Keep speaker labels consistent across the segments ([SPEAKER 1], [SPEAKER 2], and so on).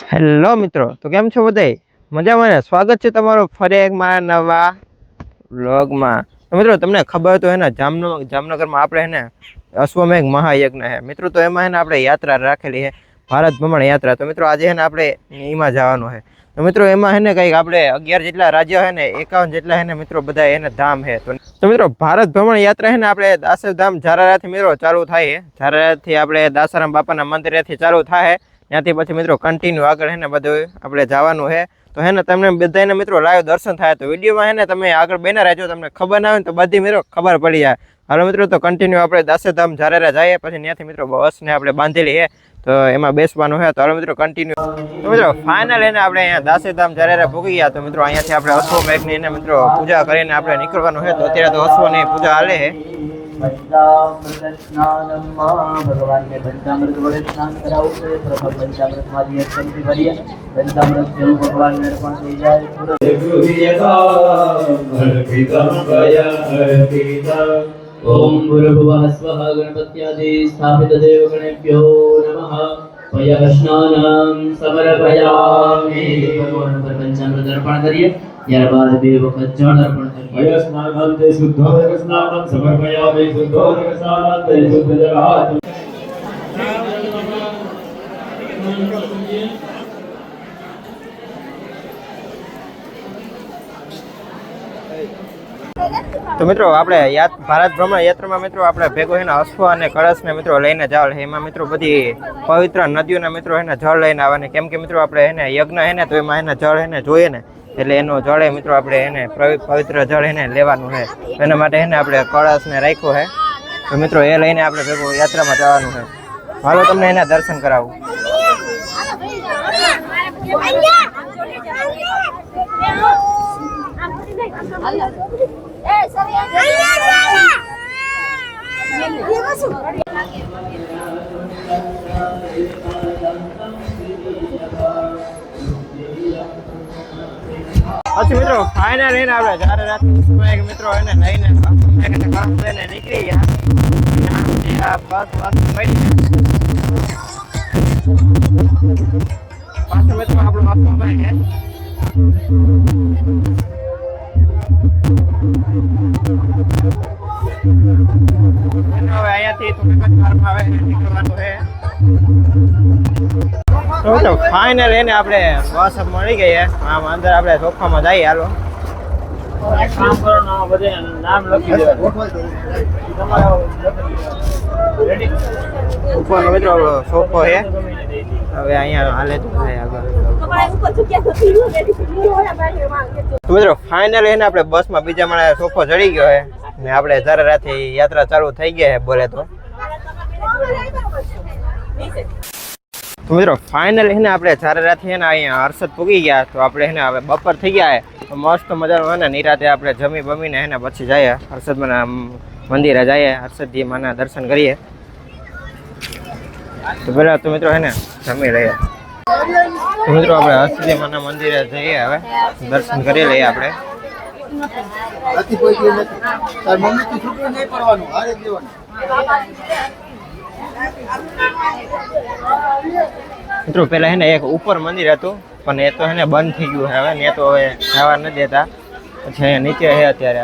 [SPEAKER 1] Hello મિત્રો, તો કેમ છો બધાય? મજામાં ને? સ્વાગત છે તમારું ફરી એક મારા નવા વ્લોગમાં. તો મિત્રો તમને ખબર તો હે ને જામનગરમાં આપણે હે ને અશ્વમેઘ મહાયજ્ઞ હે મિત્રો. તો એમાં હે ને આપણે યાત્રા રાખેલી છે, ભારત ભ્રમણ યાત્રા. તો મિત્રો આજે હે ને આપણે એમાં જવાનું છે. તો મિત્રો એમાં હે ને કંઈક આપણે 11 જેટલા રાજ્ય હે ને 51 જેટલા હે ને મિત્રો બધા એને ધામ હે. તો મિત્રો ભારત ભ્રમણ યાત્રા હે ને આપણે દાસરધામ ઝારારાથી મિત્રો ચાલુ થાય છે. ઝારારાથી આપણે દાસારામ બાપાના મંદિરેથી ચાલુ થાય. ત્યાંથી પછી મિત્રો કન્ટિન્યુ આગળ હે ને બધું આપણે જવાનું છે. તો હે ને તમને બધાને મિત્રો લાઈવ દર્શન થાય. તો વિડીયોમાં હે ને તમે આગળ બેના રહેજો, તમને ખબર ના હોય તો બધી મિત્રો ખબર પડી જાય. હાલો મિત્રો, તો કન્ટિન્યુ આપણે દાસરધામ ઝારારા જઈએ, પછી ત્યાંથી મિત્રો બસને આપણે બાંધેલી છે, તો એમાં બેસવાનું છે. તો હાલો મિત્રો કન્ટિન્યુ. તો મિત્રો ફાઇનલ એને આપણે અહીંયા દાસરધામ ઝારારા ભૂગી ગયા. તો મિત્રો અહીંયાથી આપણે અશ્વમેઘની એને મિત્રો પૂજા કરીને આપણે નીકળવાનું છે. તો અત્યારે તો અશ્વની પૂજા હાલે છે.
[SPEAKER 2] भगवान ने पंचामृत बड़े स्नान कराओ से प्रथम पंचामृत मारी अत्यंत बढ़िया पंचामृत जल भगवान ने अर्पण की जाए ओम भूर्भुवः स्वः गणपत्यादि स्थापित देव गणेभ्यो नमः पयस्नानं समर्पयामि। भगवान पर पंचामृत अर्पण करिए, ત્યારબાદ બે વખત જળ અર્પણ કરીએ। સ્નાનાંતે શુદ્ધોદક સ્નાનમ સમર્પયામિ શુદ્ધોદક સ્નાનાંતે શુદ્ધ જલાત।
[SPEAKER 1] તો મિત્રો આપણે ભારત ભ્રમણ યાત્રામાં મિત્રો આપણે ભેગો છે ને અશ્વ અને કળશને મિત્રો લઈને જવા. એમાં મિત્રો બધી પવિત્ર નદીઓના મિત્રો એને જળ લઈને આવવાની, કેમ કે મિત્રો આપણે એને યજ્ઞ હે ને તો એમાં એને જળ એને જોઈએ ને, એટલે એનો જળ મિત્રો આપણે એને પવિત્ર જળ એને લેવાનું છે. એના માટે એને આપણે કળશને રાખ્યો છે. તો મિત્રો એ લઈને આપણે ભેગો યાત્રામાં જવાનું છે. હાલો તમને એના દર્શન કરાવું. પછી મિત્રો ફાઇનલ એને આપણે જ્યારે રાત મિત્રો એને લઈને નીકળી ગયા. પાછું મિત્રો આપણું હવે અહીંયાથી નીકળવાનું છે. તો ફાઇનલ એને આપણે બસ મળી ગઈ. આમ અંદર આપણે સોફામાં જઈએ. હાલો
[SPEAKER 2] કામ કરો ના બધે નામ લખી દેવાનું
[SPEAKER 1] ઉપરનો મિત્રો સોફો છે. હવે અહીંયા હાલે તો મિત્રો ફાઇનલ એને આપણે બસમાં બીજા માળે સોફો ચડી ગયો છે ને આપણે ઝારારાથી યાત્રા ચાલુ થઈ ગયા છે બોલે તો. મિત્રો ફાઇનલ એને આપણે ઝારારાથી એને અહીંયા હર્ષદ પૂગી ગયા. તો આપણે એને હવે બપોર થઈ ગયા તો મસ્ત મજાનું ને નિરાતે આપણે જમી બમીને એને પછી જઈએ હર્ષદમાંના મંદિરે જઈએ, હર્ષદજી માના દર્શન કરીએ. તો પહેલા તો મિત્રો હે ને જમી લઈએ. તો મિત્રો આપણે હર્ષદજી માના મંદિરે જઈએ, હવે દર્શન કરી લઈએ આપણે. મિત્રો પેલા એને એક ઉપર મંદિર હતું પણ એ તો એને બંધ થઈ ગયું હવે ને, તો હવે જવા ન દેતા. પછી અહીંયા નીચે છે અત્યારે.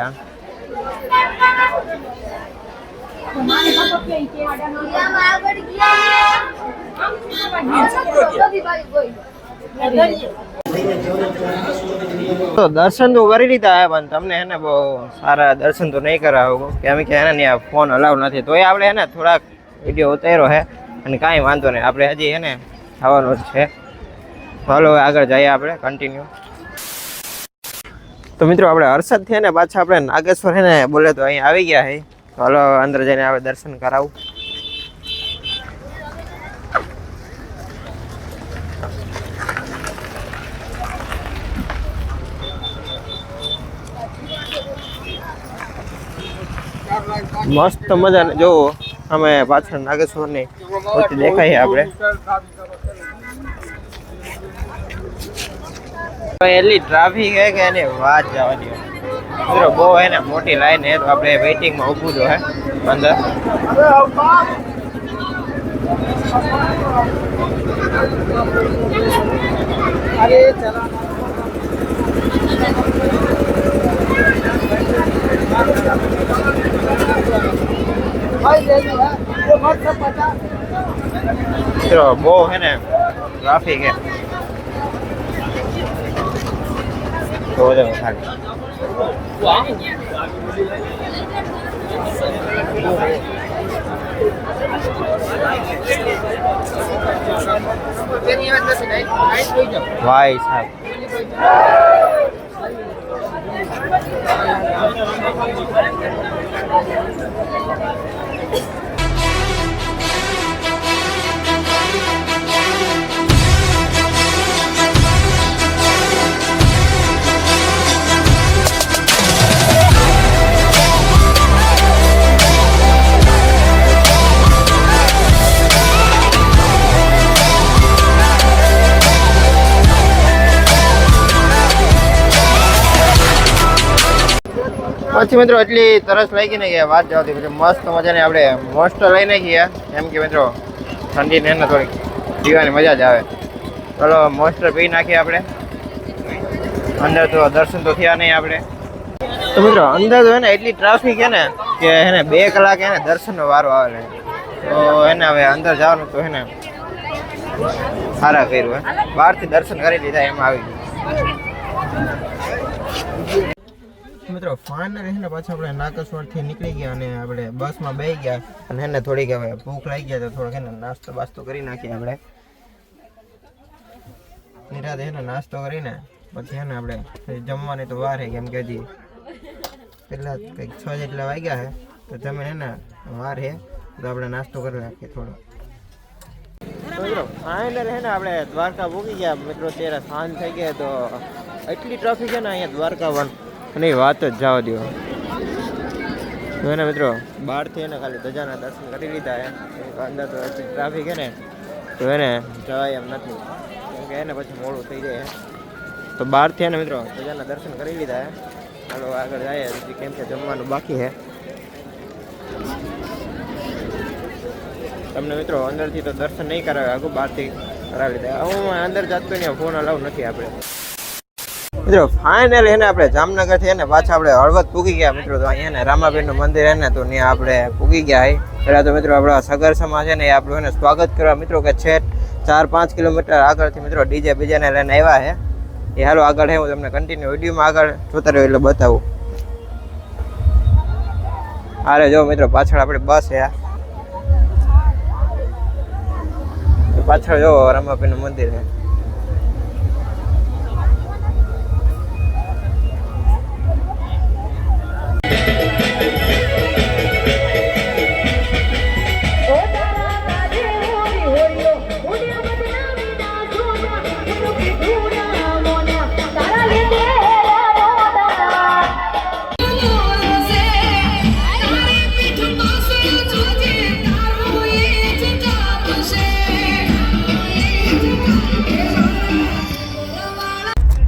[SPEAKER 1] તો દર્શન તો કરી લીધા પણ તમને એને બહુ સારા દર્શન તો નહીં કરાવું, કેમ કે એને ત્યાં ફોન અલાઉ નથી. તો એ આપણે એને થોડાક વિડીયો ઉતાર્યો છે અને કાંઈ વાંધો નહીં, આપણે હજી એને થવાનું જ છે. ચાલો હવે આગળ જઈએ આપણે કન્ટિન્યુ. તો મિત્રો આપણે હર્ષદથી ને પાછા આપણે નાગેશ્વર છે ને બોલે તો અહીં આવી ગયા છે. ચાલો અંદર જઈને આપણે દર્શન કરાવું. મસ્ત મજા જો અમે પાછળ નાગેશ્વરની દેખાય આપણે. એટલી ટ્રાફિક હે કે એની વાત જવા દો મિત્રો, બહુ હે ને મોટી લાઈન હે. તો આપણે વેઇટિંગમાં ઊભું જો હે અંદર. મિત્રો બહુ હે ને ટ્રાફિક હે તો ખાલી ભાઈ સાહેબ પછી મિત્રો એટલી તરસ લાગી ને કે વાત જવાથી પછી મસ્ત મજાની આપણે મોસ્ટર લઈને ગયા એમ કે મિત્રો ઠંડીને એને થોડીક પીવાની મજા જ આવે ચલો મોસ્ટર પી નાખીએ આપણે અંદર તો દર્શન તો થયા નહીં આપણે તો મિત્રો અંદર તો એને એટલી ટ્રાફિક છે ને કે એને 2 કલાક એને દર્શનનો વારો આવે તો એને હવે અંદર જવાનું તો એને સારા કર્યું હે બહારથી દર્શન કરી લીધા એમ આવી મિત્રો ફાઇનલ એને પાછા આપણે નાકેશ્વરથી નીકળી ગયા અને આપણે બસમાં બેસી ગયા અને એને થોડીક હવે ભૂખ લાગી ગયા તો થોડોક એને નાસ્તો બાસ્તો કરી નાખીએ આપણે નિરાતે એને નાસ્તો કરીને પછી એને આપણે જમવાની તો વાર છે કેમ કે હજી પહેલાં કંઈક 6 જેટલા વાગ્યા છે તો જમીને એને વાર છે તો આપણે નાસ્તો કરી નાખીએ થોડો મિત્રો ફાઇનલ છે ને આપણે દ્વારકા ભૂગી ગયા મિત્રો ત્યારે સાંજ થઈ ગયા તો એટલી ટ્રાફિક છે ને અહીંયા દ્વારકા વન અને વાત જ જવા દો તો એને મિત્રો બહારથી એને ખાલી ધજાના દર્શન કરી લીધા હે અંદર તો એટલી ટ્રાફિક છે ને તો એને જવાય એમ નથી કેમ કે એને પછી મોડું થઈ જાય તો બહારથી એને મિત્રો ધજાના દર્શન કરી લીધા હે ચાલો આગળ જાય કેમ કે જમવાનું બાકી છે તમને મિત્રો અંદરથી તો દર્શન નહીં કરાવે આગળ બહારથી કરાવી લીધા હું અંદર જતો નહીં ફોન અલાઉ નથી આપણે મિત્રો ફાઇનલ એને આપણે જામનગરથી એને પાછા આપણે હળવદ પૂગી ગયા મિત્રો તો અહીંયા ને રામાબેનનું મંદિર હે ને તો ત્યાં આપણે પૂગી ગયા પહેલાં તો મિત્રો આપણા સગર સમાજ છે ને એ આપણું એને સ્વાગત કરવા મિત્રો કે છે 4-5 કિલોમીટર આગળથી મિત્રો ડીજે બીજાને લઈને આવ્યા છે એ હાલો આગળ છે હું તમને કન્ટિન્યુ વિડીયોમાં આગળ જોતા રહ્યો એટલે બતાવું અરે જો મિત્રો પાછળ આપણી બસ છે પાછળ જો રામાબેનનું મંદિર છે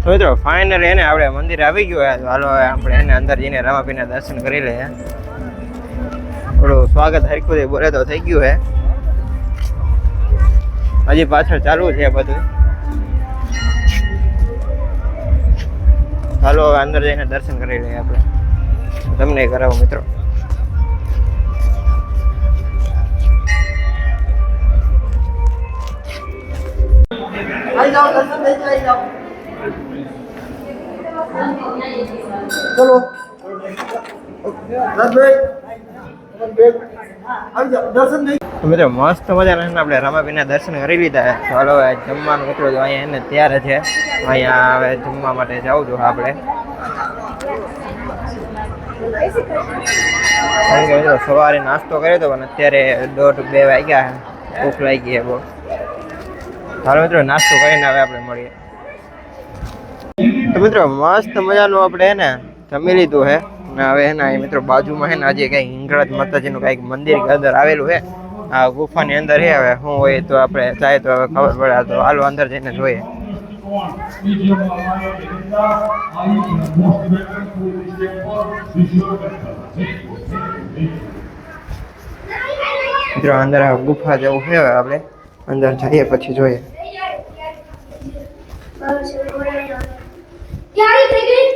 [SPEAKER 1] તો મિત્રો ફાઇનલી એને આપણે મંદિર આવી ગયું તો હાલો આપણે એને અંદર જઈને રામાપીરના દર્શન કરી લઈએ થોડું સ્વાગત હરખું બોલે તો થઈ ગયું હે હજી પાછળ ચાલુ છે બધું હાલો હવે અંદર જઈને દર્શન કરી લઈએ આપણે તમને કરાવો મિત્રો ચલો મિત્રો મસ્ત મજાના આપણે રામાબીના દર્શન કરી લીધા ચાલો હવે જમવાનું મિત્રો અહીંયા એને તૈયાર છે અહીંયા હવે જમવા માટે જાઉં છું આપણે મિત્રો સવારે નાસ્તો કર્યો હતો અને અત્યારે 1:30-2 વાગ્યા ભૂખ લાગી છે બહુ ચાલો મિત્રો નાસ્તો કરીને હવે આપણે મળીએ તો મિત્રો મસ્ત મજાનું આપણે હે ને જમી લીધું હે ને હવે હે ને મિત્રો બાજુમાં હે ને આજે કંઈક હિંગળાજ માતાજીનું કંઈક મંદિર અંદર આવેલું હે આ ગુફાની અંદર હે હવે શું હોય તો આપણે જાય તો હવે ખબર પડે તો હાલો અંદર જઈને જોઈએ મિત્રો અંદર આ ગુફા જેવું છે હવે આપણે અંદર જઈએ પછી જોઈએ
[SPEAKER 3] તૈયારી થઈ ગઈ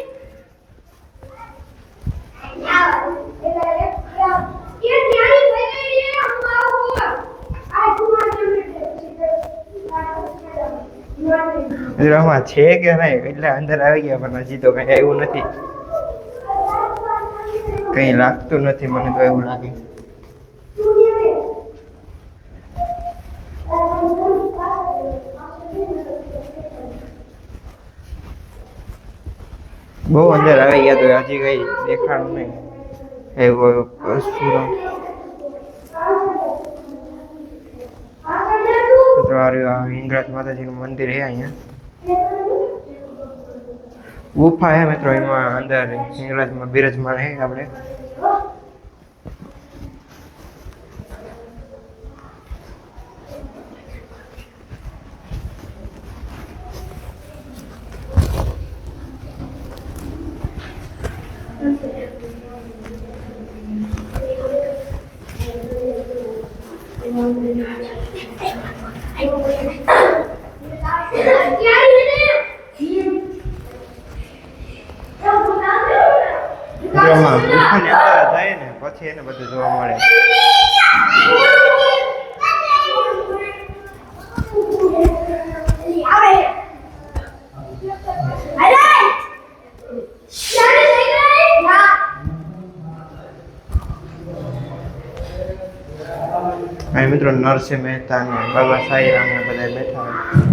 [SPEAKER 1] આમાં છે કે નહીં એટલે અંદર આવી ગયા પણ હજી તો કઈ આવ્યું નથી, કઈ લાગતું નથી, મને તો એવું લાગે. બહુ અંદર આવી ગયા તો હજી કઈ દેખાડું નહીં એવું હિંગળાજ માતાજીનું મંદિર છે અહીંયા, ગુફા હે મિત્રો, એમાં અંદર હિંગળાજમાં બિરાજમાન હે આપણે. ગુફાની અંદર જાય ને પછી એને બધું જોવા મળે. મિત્રો નરસિંહ મહેતા ને બાબા સાંઈરામ ને બધા બેઠા હોય.